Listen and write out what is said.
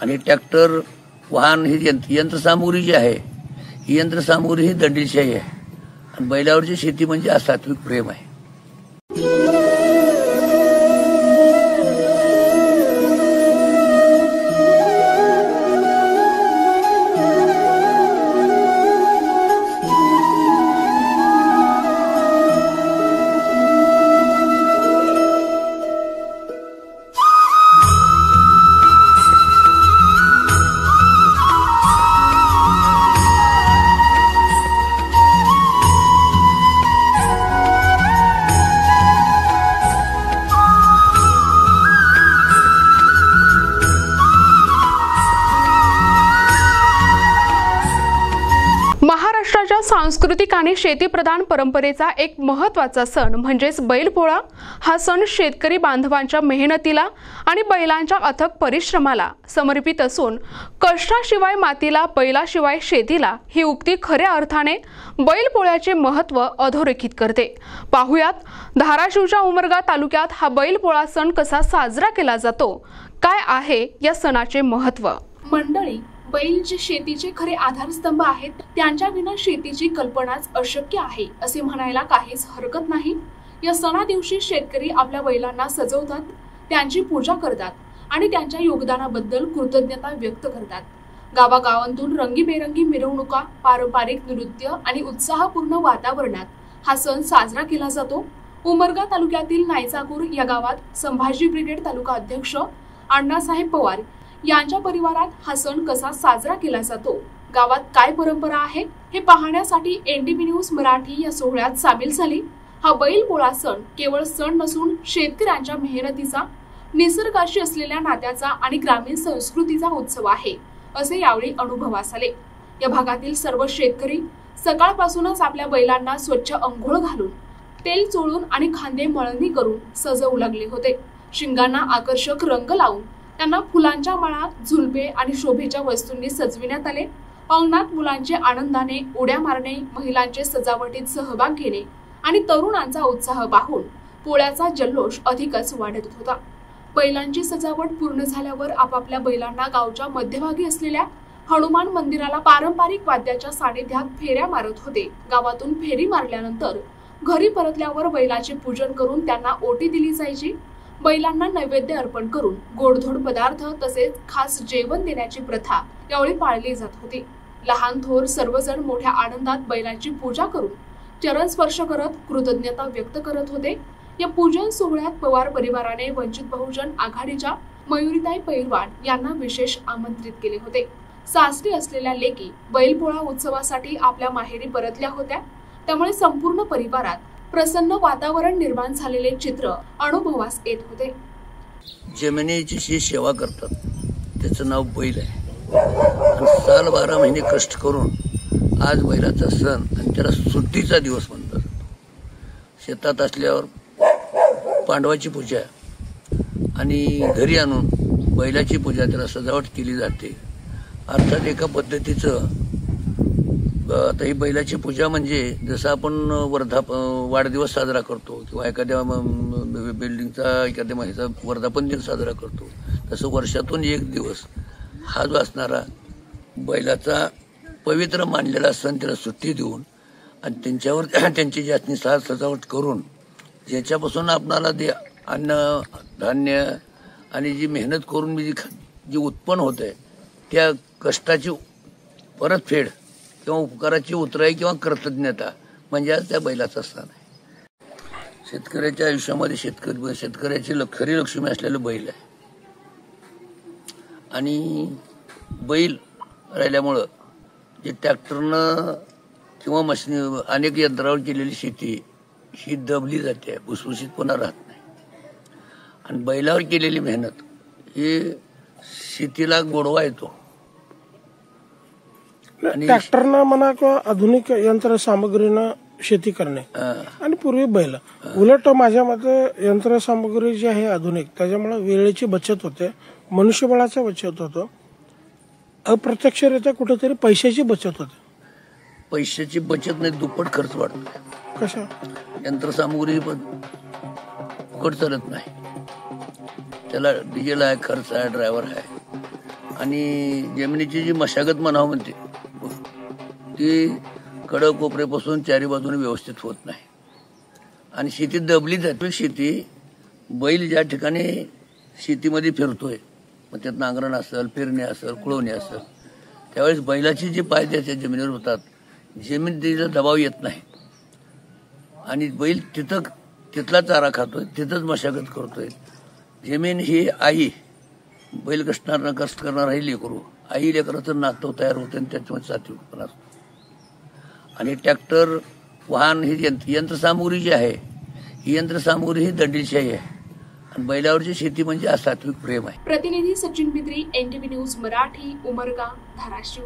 आणि ट्रॅक्टर वाहन ही यंत्रसामुग्री जी आहे ही यंत्रसामुग्री ही दंडीशाही आहे आणि बैलावरची शेती म्हणजे सात्विक प्रेम आहे. महाराष्ट्राच्या सांस्कृतिक आणि शेतीप्रधान परंपरेचा एक महत्त्वाचा सण म्हणजेच बैलपोळा. हा सण शेतकरी बांधवांच्या मेहनतीला आणि बैलांच्या अथक परिश्रमाला समर्पित असून कष्टाशिवाय मातीला, बैलाशिवाय शेतीला ही उक्ती खऱ्या अर्थाने बैलपोळ्याचे महत्त्व अधोरेखित करते. पाहुयात धाराशिवच्या उमरगा तालुक्यात हा बैलपोळा सण कसा साजरा केला जातो, काय आहे या सणाचे महत्त्व. मंडळी, बैल जे शेतीचे खरे आधारस्तंभ आहेत, त्यांच्या विना शेतीची कल्पनाच अशक्य आहे असे म्हणायला काहीच हरकत नाही. या सणा दिवशी शेतकरी आपल्या बैलांना सजवतात, त्यांची पूजा करतात आणि त्यांच्या योगदानाबद्दल कृतज्ञता व्यक्त करतात. गावागावांतून रंगीबेरंगी मिरवणुका, पारंपरिक नृत्य आणि उत्साहपूर्ण वातावरणात हा सण साजरा केला जातो. उमरगा तालुक्यातील नायचाकूर या गावात संभाजी ब्रिगेड तालुका अध्यक्ष अण्णासाहेब पवार यांच्या परिवारात हा सण कसा साजरा केला जातो, गावात काय परंपरा आहे हे पाहण्यासाठी एनडीबी न्यूज मराठी या सोहळ्यात सामील झाली. हा बैलपोळा सण केवळ सण नसून शेतकऱ्यांच्या मेहनतीचा, निसर्गाशी असलेल्या नात्याचा आणि ग्रामीण संस्कृतीचा उत्सव आहे असे यावेळी अनुभवास आले. या भागातील सर्व शेतकरी सकाळपासूनच आपल्या बैलांना स्वच्छ अंघोळ घालून, तेल चोळून आणि खांदे मळणी करून सजवू लागले होते. शिंगांना आकर्षक रंग लावून त्यांना फुलांच्या माळा, झुलपे आणि शोभेच्या वस्तूंनी सजविण्यात आले. अंगणात मुलांचे आनंदाने उड्या मारणे, महिलांचे सजावटीत सहभाग घेणे आणि तरुणांचा उत्साह पाहून पोळ्याचा जल्लोष अधिकच वाढत होता. बैलांची सजावट पूर्ण झाल्यावर आपापल्या बैलांना गावच्या मध्यभागी असलेल्या हनुमान मंदिराला पारंपरिक वाद्याच्या सानिध्यात फेऱ्या मारत होते. गावातून फेरी मारल्यानंतर घरी परतल्यावर बैलाचे पूजन करून त्यांना ओटी दिली जायची. बैलांना नैवेद्य अर्पण करून गोडधोड पदार्थ तसेच खास जेवण देण्याची प्रथा यावेळी पाळली जात होती. लहान थोर सर्वजण मोठ्या आनंदात बैलांची पूजा करून चरण स्पर्श करत कृतज्ञता व्यक्त करत होते. या पूजन सोहळ्यात पवार परिवाराने वंचित बहुजन आघाडीच्या मयुरीताई पैलवान यांना विशेष आमंत्रित केले होते. सासरी असलेल्या लेकी बैलपोळा उत्सवासाठी आपल्या माहेरी परतल्या होत्या, त्यामुळे संपूर्ण परिवारात प्रसन्न वातावरण निर्माण झालेले चित्र अनुभवास येत होते. जमिनीची जी सेवा करतात त्याचं नाव बैल आहे. साल 12 महिने कष्ट करून आज बैलाचा सण आणि त्याला सुट्टीचा दिवस म्हणतात. शेतात असल्यावर पांडवाची पूजा आणि घरी आणून बैलाची पूजा, त्याला सजावट केली जाते. अर्थात एका पद्धतीचं आता ही बैलाची पूजा म्हणजे जसं आपण वाढदिवस साजरा करतो किंवा एखाद्या बिल्डिंगचा, एखाद्या ह्याचा वर्धापन दिन साजरा करतो, तसं वर्षातून एक दिवस हा जो असणारा बैलाचा पवित्र मानलेला सण त्याला सुट्टी देऊन आणि त्यांच्यावर त्यांची जास्ती साज सजावट करून ज्याच्यापासून आपणाला ते अन्न धान्य आणि जी मेहनत करून जी उत्पन्न होत आहे त्या कष्टाची परतफेड किंवा उपकाराची उतराई किंवा कृतज्ञता म्हणजे आज त्या बैलाचा सण आहे. शेतकऱ्याच्या आयुष्यामध्ये शेतकऱ्याची खरी लक्ष्मी असलेलं बैल आहे. आणि बैल राहिल्यामुळं जे ट्रॅक्टरनं किंवा मशीन अनेक यंत्रावर केलेली शेती ही दबली जाते, भुसभुशीतपणा राहत नाही. आणि बैलावर केलेली मेहनत ही शेतीला गोडवा येतो. ट्रॅक्टरनं म्हणा किंवा आधुनिक यंत्रसामग्रीनं शेती करणे आणि पूर्वी बैल, उलट माझ्या मते यंत्रसामग्री जी आहे आधुनिक, त्याच्यामुळे वेळेची बचत होते, मनुष्यबळाचा बचत होतो, अप्रत्यक्षरित्या कुठेतरी पैशाची बचत होते. पैशाची बचत नाही, दुप्पट खर्च वाढतो. कशा यंत्रसामुग्री पण फुकट चालत नाही, त्याला डिझेल आहे, खर्च आहे, ड्रायव्हर आहे. आणि जमिनीची जी मशागत म्हणावं म्हणते ती कडक कोपऱ्यापासून चारी बाजूने व्यवस्थित होत नाही आणि शेती दबली जाते. शेती बैल ज्या ठिकाणी शेतीमध्ये फिरतोय मग त्यात नांगरण असेल, पेरणी असेल, कुळवणी असेल, त्यावेळेस बैलाची जी पाय त्याच्या जमिनीवर होतात, जमीन तिला दबाव येत नाही आणि बैल तिथला चारा खातोय, तिथंच मशागत करतोय. जमीन ही आई, बैल कष्ट करणार आहे लेकरू, आई लेकराचं नातं तयार होतं आणि त्याच्यामध्ये सात्विकपणा असतो. आणि ट्रॅक्टर, वाहन ही यंत्रसामुग्री जी आहे ही यंत्रसामुग्री ही दंडीशाही आहे आणि बैलावरची शेती म्हणजे सात्विक प्रेम आहे. प्रतिनिधी सचिन बिद्री, NTV न्यूज मराठी, उमरगा, धाराशिव.